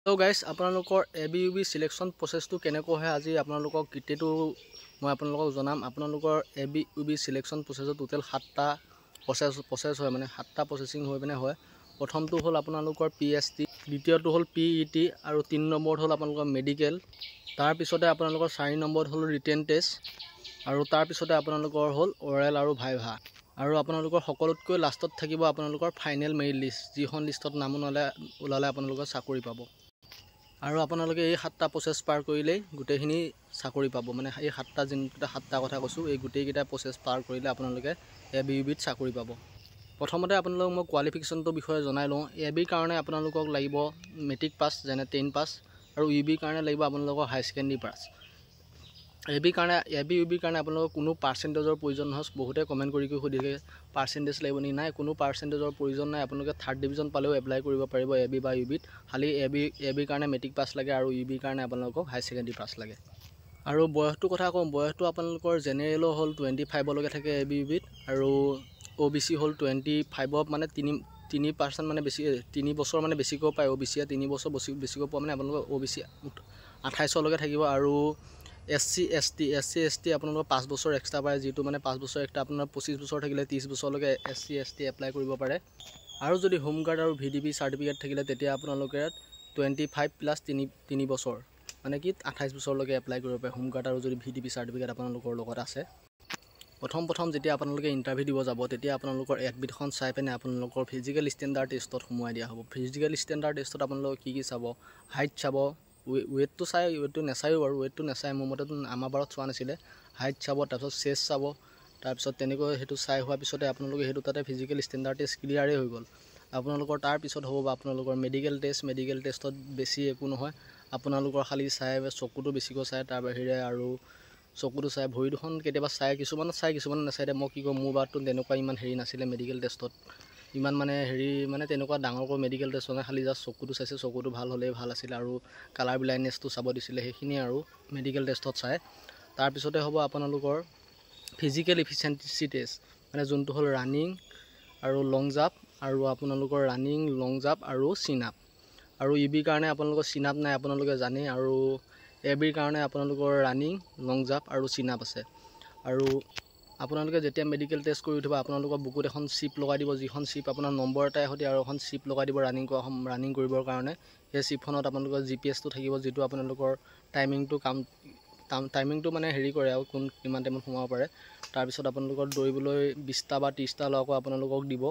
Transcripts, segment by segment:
Hello' guys, আপোনালোকৰ ABUB selection প্ৰচেছটো কেনেকৈ হয় আজি আপোনালোকক গোটেইটো মই আপোনালোকক জনাম। আপোনালোকৰ ABUB চিলেকশ্যন প্ৰচেছত টোটেল 7টা প্ৰচেছ হয়, মানে 7টা প্ৰচেছিং হৈ পিনে হয়। প্ৰথমটো হ'ল আপোনালোকৰ PST, দ্বিতীয়টো হ'ল PET আৰু 3 নম্বৰত হ'ল আপোনালোকৰ মেডিকেল। তাৰপিছতে আপোনালোকৰ 4 নম্বৰত হ'ল ৰিটেন টেষ্ট আৰু তাৰপিছতে আপোনালোকৰ হ'ল অৰেল আৰু ভাইভা। আৰু আপোনালোকৰ সকলোতকৈ লাষ্টত থাকিব আপোনালোকৰ ফাইনেল মেৰিট লিষ্ট, যিখন লিষ্টত নাম ওলালে আপোনালোকৰ চাকৰি পাব। আৰু আপোনালোকে এই 7টা প্ৰচেছ পাৰ কৰিলেই গোটেইখিনি চাকৰি পাব। মানে এই 7টা কথা কৈছোঁ, এই গোটেইকেইটা প্ৰচেছ পাৰ কৰিলে আপোনালোকে ABUBত চাকৰি পাব। প্ৰথমতে আপোনালোকক মই কোৱালিফিকেশ্যনটোৰ বিষয়ে জনাই লওঁ। ABৰ কাৰণে আপোনালোকক লাগিব মেট্ৰিক পাছ, যেনে 10 পাছ, আৰু UBৰ কাৰণে লাগিব আপোনালোকৰ হাই ছেকেণ্ডেৰী পাছ। ABUBৰ কাৰণে আপোনালোকৰ কোনো পাৰ্চেণ্টেজৰ প্ৰয়োজন নহয়। বহুতে কমেণ্ট কৰি সুধিছে পাৰ্চেণ্টেজ লাগিব নেকি? নাই, কোনো পাৰ্চেণ্টেজৰ প্ৰয়োজন নাই। আপোনালোকে 3rd ডিভিজন পালেও এপ্লাই কৰিব পাৰিব AB বা UBত। খালি ABৰ কাৰণে মেট্ৰিক পাছ লাগে আৰু UBৰ কাৰণে আপোনালোকক হাই ছেকেণ্ডেৰী পাছ লাগে। আৰু বয়সটোৰ কথা কওঁ, বয়সটো আপোনালোকৰ জেনেৰেলৰ হ'ল 25লৈকে থাকে ABUBত, আৰু OBC হ'ল 25, মানে 3% মানে বেছি, 3 বছৰ মানে বেছিকৈ পায় OBC, 3 বছৰ বেছিকৈ পোৱা মানে আপোনালোকৰ OBC 28লৈকে থাকিব। আৰু SC ST আপোনালোকৰ 5 বছৰ এক্সট্ৰা পায়, যিটো মানে 5 বছৰ এক্সট্ৰা আপোনাৰ 25 বছৰ থাকিলে 30 বছৰলৈকে SC ST এপ্লাই কৰিব পাৰে। আৰু যদি হোমগাৰ্ড আৰু VDP চাৰ্টিফিকেট থাকিলে তেতিয়া আপোনালোকে 25 প্লাছ 3 বছৰ, মানে কি 28 বছৰলৈকে এপ্লাই কৰিব পাৰে হোমগাৰ্ড, আৰু যদি VDP চাৰ্টিফিকেট আপোনালোকৰ লগত আছে। প্ৰথম যেতিয়া আপোনালোকে ইণ্টাৰভিউ দিব যাব, তেতিয়া আপোনালোকৰ এডমিটখন চাই পিনে আপোনালোকৰ ফিজিকেল ষ্টেণ্ডাৰ্ড টেষ্টত সোমোৱাই দিয়া হ'ব। ফিজিকেল ষ্টেণ্ডাৰ্ড টেষ্টত আপোনালোকে কি চাব? হাইট চাব, ৱেটটো চাই, ৱেটটো নেচায়ো বাৰু, ৱেটটো নেচায়, মোৰ মতেতো আমাৰ বাৰত চোৱা নাছিলে। হাইট চাব, তাৰপিছত চেষ্ট চাব, তাৰপিছত তেনেকৈ সেইটো চাই হোৱাৰ পিছতে আপোনালোকে সেইটো তাতে ফিজিকেল ষ্টেণ্ডাৰ্ড টেষ্ট ক্লিয়াৰেই হৈ গ'ল। আপোনালোকৰ তাৰপিছত হ'ব আপোনালোকৰ মেডিকেল টেষ্টত বেছি একো নহয়। আপোনালোকৰ খালি চাই চকুটো বেছিকৈ চায়, তাৰ বাহিৰে আৰু চকুটো চাই, ভৰি দুখন কেতিয়াবা চাই, কিছুমানে চাই কিছুমানে নাচায়। মই কি কওঁ, মোৰ বাৰতো তেনেকুৱা ইমান হেৰি নাছিলে মেডিকেল টেষ্টত, ইমান মানে তেনেকুৱা ডাঙৰকৈ মেডিকেল টেষ্ট নাই, খালি জাষ্ট চকুটো চাইছে, চকুটো ভাল হ'লেই ভাল আছিলে, আৰু কালাৰ ব্লাইণ্ডনেছটো চাব দিছিলে, সেইখিনিয়ে আৰু মেডিকেল টেষ্টত চায়। তাৰপিছতে হ'ব আপোনালোকৰ ফিজিকেল ইফিচিয়েঞ্চি টেষ্ট, মানে যোনটো হ'ল ৰানিং আৰু লং জাম্প, আৰু আপোনালোকৰ ৰানিং, লং জাম্প আৰু চিন আপ। আৰু UBৰ কাৰণে আপোনালোকৰ চিন আপ নাই, আপোনালোকে জানেই। আৰু ABৰ কাৰণে আপোনালোকৰ ৰানিং, লং জাম্প আৰু চিন আপ আছে। আৰু আপোনালোকে যেতিয়া মেডিকেল টেষ্ট কৰি উঠিব, আপোনালোকৰ বুকুত এখন চিপ লগাই দিব, যিখন চিপ আপোনাৰ নম্বৰ এটাই সৈতে আৰু এখন চিপ লগাই দিব ৰানিং কৰিবৰ কাৰণে। সেই চিপখনত আপোনালোকৰ GPS টো থাকিব, যিটো আপোনালোকৰ টাইমিংটো মানে হেৰি কৰে আৰু কিমান টাইমত সোমাব পাৰে। তাৰপিছত আপোনালোকৰ দৌৰিবলৈ 20টা বা 30টা লগো আপোনালোকক দিব।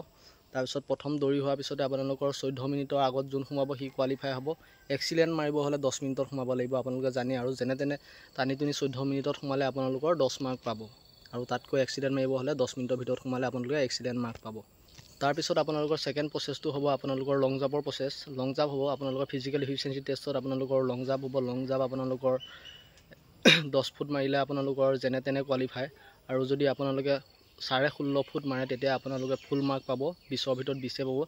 তাৰপিছত প্ৰথম দৌৰি হোৱাৰ পিছতে আপোনালোকৰ 14 মিনিটৰ আগত যোন সোমাব সি কোৱালিফাই হ'ব। এক্সিলেণ্ট মাৰিব হ'লে 10 মিনিটত সোমাব লাগিব, আপোনালোকে জানে। আৰু যেনে তেনে টানি 14 মিনিটত সোমালে আপোনালোকৰ 10 মাৰ্ক পাব, আৰু তাতকৈ এক্সিলেণ্ট মাৰিব হ'লে 10 মিনিটৰ ভিতৰত সোমালে আপোনালোকে এক্সিলেণ্ট মাৰ্ক পাব। তাৰপিছত আপোনালোকৰ ছেকেণ্ড প্ৰচেছটো হ'ব আপোনালোকৰ লং জাম্পৰ প্ৰচেছ। লং জাম্প হ'ব আপোনালোকৰ ফিজিকেল ইফিচিয়েঞ্চি টেষ্টত আপোনালোকৰ লং জাম্প হ'ব। লং জাম্প আপোনালোকৰ 10 ফুট মাৰিলে আপোনালোকৰ যেনে তেনে কোৱালিফাই, আৰু যদি আপোনালোকে 16.5 ফুট মাৰে তেতিয়া আপোনালোকে ফুল মাৰ্ক পাব, 20ৰ ভিতৰত 20 পাব।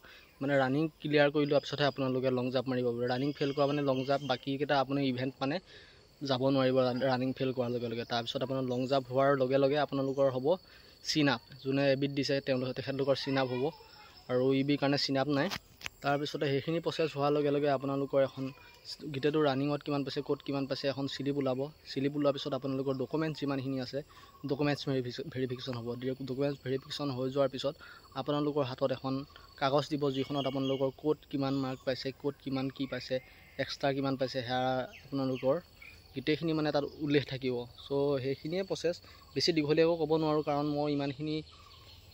মানে ৰানিং ক্লিয়াৰ কৰি লোৱাৰ পিছতহে আপোনালোকে লং জাম্প মাৰিব পাৰিব। ৰানিং ফেইল কৰা মানে লং জাম্প বাকীকেইটা আপুনি ইভেণ্ট মানে যাব নোৱাৰিব ৰানিং ফেইল কৰাৰ লগে লগে। তাৰপিছত আপোনাৰ লং জাম্প হোৱাৰ লগে লগে আপোনালোকৰ হ'ব চিন আপ, যোনে এবিধ দিছে তেখেতলোকৰ চিন আপ হ'ব, আৰু UBৰ কাৰণে চিন আপ নাই। তাৰপিছতে সেইখিনি প্ৰচেছ হোৱাৰ লগে লগে আপোনালোকৰ এখন গোটেইটো ৰানিঙত কিমান পাইছে, ক'ত কিমান পাইছে, এখন শ্লিপ ওলাব। শ্লিপ ওলোৱাৰ পিছত আপোনালোকৰ ডকুমেণ্টছ যিমানখিনি আছে, ডকুমেণ্টছ ভেৰিফিকেশ্যন হ'ব। ডকুমেণ্টছ ভেৰিফিকেশ্যন হৈ যোৱাৰ পিছত আপোনালোকৰ হাতত এখন কাগজ দিব, যিখনত আপোনালোকৰ ক'ত কিমান মাৰ্ক পাইছে, ক'ত কিমান কি পাইছে, এক্সট্ৰা কিমান পাইছে, সেয়া আপোনালোকৰ গোটেইখিনি মানে তাত উল্লেখ থাকিব। চ' সেইখিনিয়ে প্ৰচেছ, বেছি দীঘলীয়াকৈ ক'ব নোৱাৰোঁ, কাৰণ মই ইমানখিনি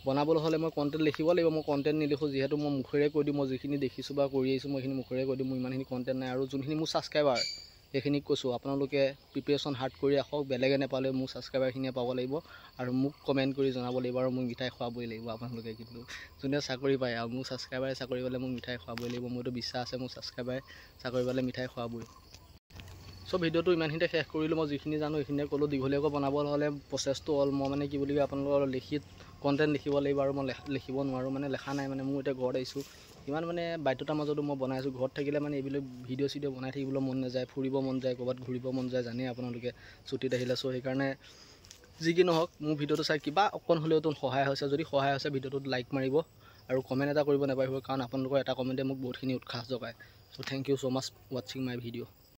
বনাবলৈ হ'লে মই কণ্টেণ্ট লিখিব লাগিব। মই কণ্টেণ্ট নিলিখোঁ, যিহেতু মই মুখেৰে কৈ দিওঁ, মই যিখিনি দেখিছোঁ বা কৰি আহিছোঁ মই সেইখিনি মুখেৰে কৈ দিওঁ, মোৰ ইমানখিনি কণ্টেণ্ট নাই। আৰু যোনখিনি মোৰ ছাবস্ক্ৰাইবাৰ সেইখিনিক কৈছোঁ, আপোনালোকে প্ৰিপেৰেশ্যন হাৰ্ড কৰি ৰাখক, বেলেগে নাপালেও মোৰ ছাবস্ক্ৰাইবাৰখিনিয়ে পাব লাগিব, আৰু মোক কমেণ্ট কৰি জনাব লাগিব, আৰু মোক মিঠাই খোৱাবই লাগিব আপোনালোকে। কিন্তু যোনে চাকৰি পায়, আৰু মোৰ ছাবস্ক্ৰাইবাৰে চাকৰি পালে মোক মিঠাই খোৱাবই লাগিব, মোৰতো বিশ্বাস আছে মোৰ ছাবস্ক্ৰাইবাৰে চাকৰি পালে মিঠাই খোৱাবই। চ' ভিডিঅ'টো ইমানখিনিতে শেষ কৰিলোঁ। মই যিখিনি জানো সেইখিনিয়ে ক'লোঁ। দীঘলীয়াকৈ বনাব হ'লে প্ৰচেছটো হ'ল, মই মানে কি বুলি কয়, আপোনালোকৰ কণ্টেণ্ট লিখিব লাগিব, আৰু মই লিখিব নোৱাৰোঁ, মানে লেখা নাই। মানে মোৰ এতিয়া ঘৰত আহিছোঁ, ইমান মানে বাধ্যতাৰ মাজতো মই বনাইছোঁ। ঘৰত থাকিলে মানে এইবিলাক ভিডিঅ' চিডিঅ' বনাই থাকিবলৈ মন নাযায়, ফুৰিব মন যায়, ক'ৰবাত ঘূৰিব মন যায়, জানেই আপোনালোকে ছুটীত আহিলে। চ' সেইকাৰণে যি কি নহওক, মোৰ ভিডিঅ'টো চাই কিবা অকণ হ'লেওতো সহায় হৈছে। যদি সহায় হৈছে ভিডিঅ'টোত লাইক মাৰিব, আৰু কমেণ্ট এটা কৰিব নাপাহৰিব, কাৰণ আপোনালোকৰ এটা কমেণ্টে মোক বহুতখিনি উৎসাহ যোগায়। So thank you so much watching my video.